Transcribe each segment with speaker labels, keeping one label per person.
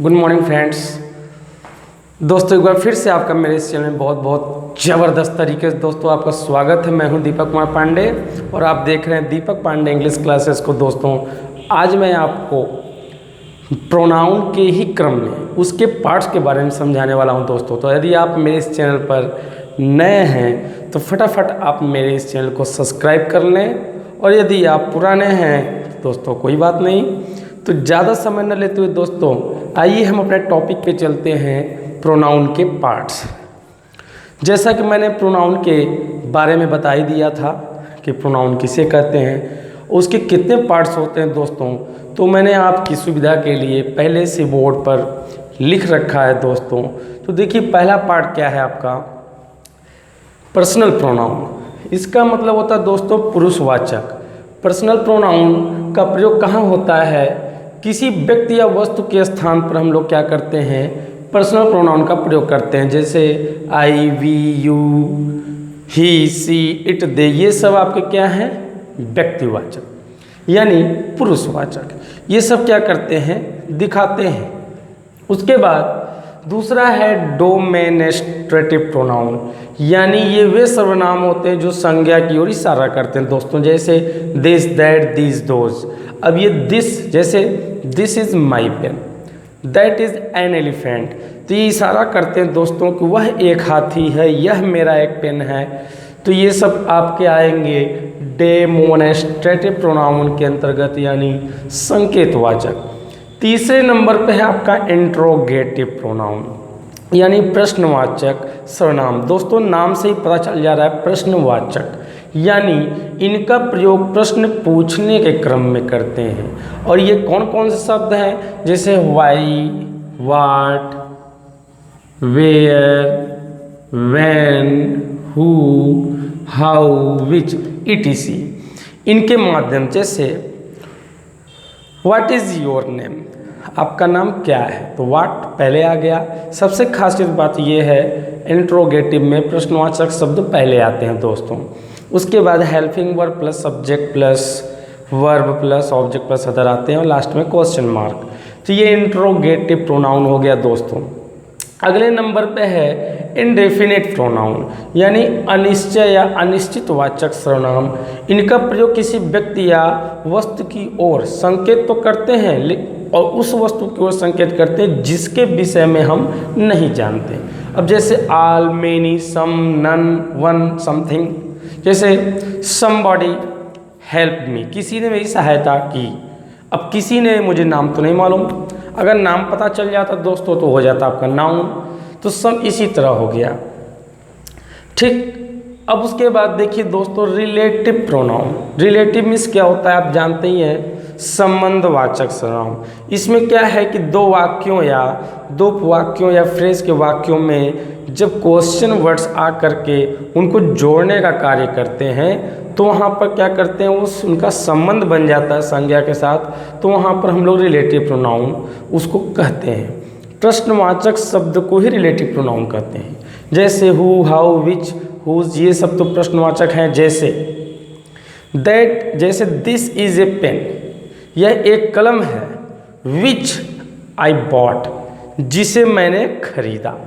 Speaker 1: Good morning friends. दोस्तों एक बार फिर से आपका मेरे इस चैनल में बहुत बहुत ज़बरदस्त तरीके से दोस्तों आपका स्वागत है। मैं हूं दीपक कुमार पांडे और आप देख रहे हैं दीपक पांडे इंग्लिश क्लासेस को। दोस्तों आज मैं आपको प्रोनाउन के ही क्रम में उसके पार्ट्स के बारे में समझाने वाला हूं दोस्तों। तो यदि आप मेरे इस चैनल पर नए हैं तो फटाफट आप मेरे इस चैनल को सब्सक्राइब कर लें, और यदि आप पुराने हैं दोस्तों कोई बात नहीं। तो ज़्यादा समय न लेते हुए दोस्तों आइए हम अपने टॉपिक पे चलते हैं, प्रोनाउन के पार्ट्स। जैसा कि मैंने प्रोनाउन के बारे में बता ही दिया था कि प्रोनाउन किसे कहते हैं, उसके कितने पार्ट्स होते हैं दोस्तों, तो मैंने आपकी सुविधा के लिए पहले से बोर्ड पर लिख रखा है दोस्तों। तो देखिए पहला पार्ट क्या है आपका, पर्सनल प्रोनाउन। इसका मतलब होता है दोस्तों पुरुषवाचक। पर्सनल प्रोनाउन का प्रयोग कहाँ होता है, किसी व्यक्ति या वस्तु के स्थान पर हम लोग क्या करते हैं, पर्सनल प्रोनाउन का प्रयोग करते हैं। जैसे I, we, you, he, she, it, they, ये सब आपके क्या हैं, व्यक्तिवाचक यानी पुरुषवाचक। ये सब क्या करते हैं, दिखाते हैं। उसके बाद दूसरा है डोमेनेस्ट्रेटिव प्रोनाउन, यानी ये वे सर्वनाम होते हैं जो संज्ञा की ओर इशारा करते हैं दोस्तों। जैसे दिस, दैट, दिस, दोज। अब ये दिस, जैसे this is my pen, that is an elephant, तो ये इशारा करते हैं दोस्तों कि वह एक हाथी है, यह मेरा एक पेन है। तो ये सब आपके आएंगे डेमोनेस्ट्रेटिव प्रोनाउन के अंतर्गत, यानी संकेतवाचक। तीसरे नंबर पे है आपका इंट्रोगेटिव प्रोनाउन, यानी प्रश्नवाचक सर्वनाम। दोस्तों नाम से ही पता चल जा रहा है प्रश्नवाचक, यानी इनका प्रयोग प्रश्न पूछने के क्रम में करते हैं। और ये कौन कौन से शब्द हैं, जैसे why, what, where, when, who, how, which, etc। इनके माध्यम जैसे व्हाट इज़ योर नेम, आपका नाम क्या है, तो व्हाट पहले आ गया। सबसे खासियत बात यह है इंट्रोगेटिव में प्रश्नवाचक शब्द पहले आते हैं दोस्तों। उसके बाद helping verb plus subject plus verb plus object plus other आते हैं, और लास्ट में क्वेश्चन मार्क। तो ये इंट्रोगेटिव प्रोनाउन हो गया दोस्तों। अगले नंबर पे है इंडेफिनिट प्रोनाउन, यानी अनिश्चय या अनिश्चितवाचक सर्वनाम। इनका प्रयोग किसी व्यक्ति या वस्तु की ओर संकेत तो करते हैं, और उस वस्तु की ओर संकेत करते हैं जिसके विषय में हम नहीं जानते। अब जैसे आल, मेनी, सम, नन, वन, समथिंग। जैसे समबॉडी हेल्प मी, किसी ने मेरी सहायता की। अब किसी ने, मुझे नाम तो नहीं मालूम, अगर नाम पता चल जाता दोस्तों तो हो जाता आपका नाउन। तो सब इसी तरह हो गया, ठीक। अब उसके बाद देखिए दोस्तों रिलेटिव प्रोनाउन। रिलेटिव मीन्स क्या होता है आप जानते ही हैं, संबंधवाचक सर्वनाम। इसमें क्या है कि दो वाक्यों या दो वाक्यों या फ्रेज के वाक्यों में जब क्वेश्चन वर्ड्स आ करके उनको जोड़ने का कार्य करते हैं, तो वहाँ पर क्या करते हैं, उनका संबंध बन जाता है संज्ञा के साथ, तो वहाँ पर हम लोग रिलेटिव प्रोनाउन उसको कहते हैं। प्रश्नवाचक शब्द को ही रिलेटिव प्रोनाउन कहते हैं। जैसे हु, हाउ, विच, हुज, ये सब तो प्रश्नवाचक हैं। जैसे दैट, जैसे दिस इज ए पेन, यह एक कलम है। विच आई बॉट, जिसे मैंने खरीदा।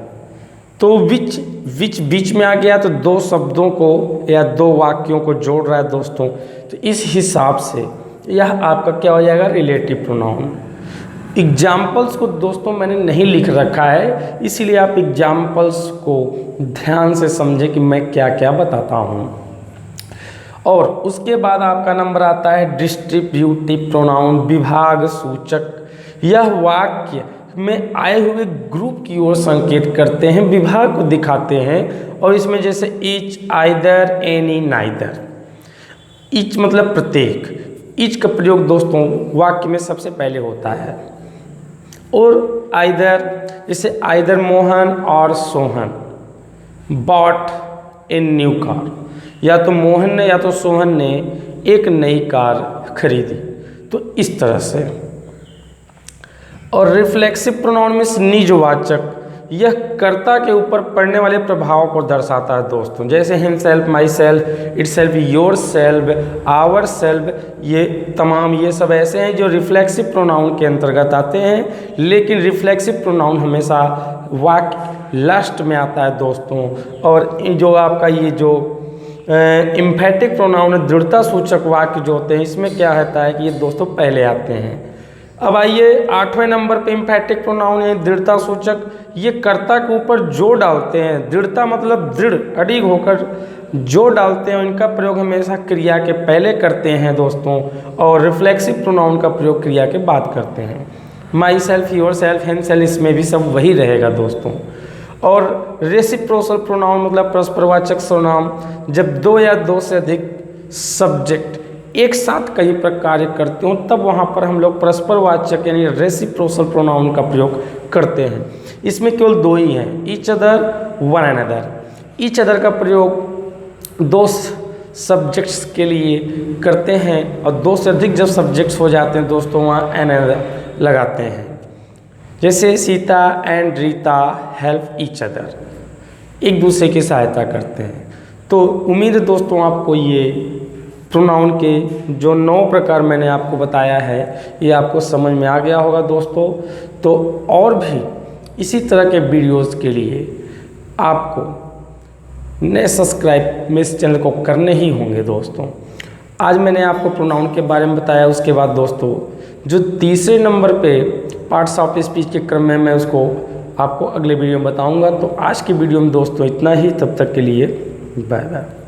Speaker 1: तो विच बीच में आ गया, तो दो शब्दों को या दो वाक्यों को जोड़ रहा है दोस्तों। तो इस हिसाब से यह आपका क्या हो जाएगा, रिलेटिव प्रोनाउन। एग्जाम्पल्स को दोस्तों मैंने नहीं लिख रखा है, इसीलिए आप एग्जाम्पल्स को ध्यान से समझें कि मैं क्या क्या बताता हूँ। और उसके बाद आपका नंबर आता है डिस्ट्रीब्यूटिव प्रोनाउन, विभाग सूचक। यह वाक्य में आए हुए ग्रुप की ओर संकेत करते हैं, विभाग को दिखाते हैं। और इसमें जैसे each, either, any, neither. Each मतलब प्रत्येक। ईच का प्रयोग दोस्तों वाक्य में सबसे पहले होता है। और आइदर, जैसे आइदर मोहन और Sohan bot a new car, या तो मोहन ने या तो सोहन ने एक नई कार खरीदी। तो इस तरह से। और रिफ्लेक्सिव प्रोनाउन में निजवाचक, यह कर्ता के ऊपर पड़ने वाले प्रभाव को दर्शाता है दोस्तों। जैसे himself, myself, itself, yourself, ourself, ये तमाम ये सब ऐसे हैं जो रिफ्लेक्सिव प्रोनाउन के अंतर्गत आते हैं, लेकिन रिफ्लेक्सिव प्रोनाउन हमेशा वाक्य लास्ट में आता है दोस्तों। और जो आपका ये जो इम्फेटिक प्रोनाउन है, दृढ़ता सूचक वाक्य जो होते हैं, इसमें क्या रहता है कि ये दोस्तों पहले आते हैं। अब आइए 8वें नंबर पे इम्फेटिक प्रोनाउन है दृढ़ता सूचक, ये कर्ता के ऊपर जो डालते हैं, दृढ़ता मतलब दृढ़ अडिग होकर जो डालते हैं, इनका प्रयोग हमेशा क्रिया के पहले करते हैं दोस्तों, और रिफ्लेक्सिव प्रोनाउन का प्रयोग क्रिया के बाद करते हैं। My self, your self, him self, इसमें भी सब वही रहेगा दोस्तों। और रेसिप्रोकल प्रोनाउन मतलब परस्परवाचक सर्वनाम, जब दो या दो से अधिक सब्जेक्ट एक साथ कई प्रकार कार्य करते हो, तब वहाँ पर हम लोग परस्परवाचक यानी रेसिप्रोकल प्रोनाउन का प्रयोग करते हैं। इसमें केवल दो ही हैं, each other, one another. Each other का प्रयोग दो सब्जेक्ट्स के लिए करते हैं, और दो से अधिक जब सब्जेक्ट्स हो जाते हैं दोस्तों, वहाँ अनदर लगाते हैं। जैसे Sita and Rita help each other, एक दूसरे की सहायता करते हैं। तो उम्मीद है दोस्तों आपको ये प्रोनाउन के जो 9 प्रकार मैंने आपको बताया है, ये आपको समझ में आ गया होगा दोस्तों। तो और भी इसी तरह के वीडियोज़ के लिए आपको नए सब्सक्राइब में इस चैनल को करने ही होंगे दोस्तों। आज मैंने आपको प्रोनाउन के बारे में बताया, उसके बाद दोस्तों जो तीसरे नंबर पे पार्ट्स ऑफ स्पीच के क्रम में मैं उसको आपको अगले वीडियो में बताऊंगा। तो आज की वीडियो में दोस्तों इतना ही, तब तक के लिए बाय बाय।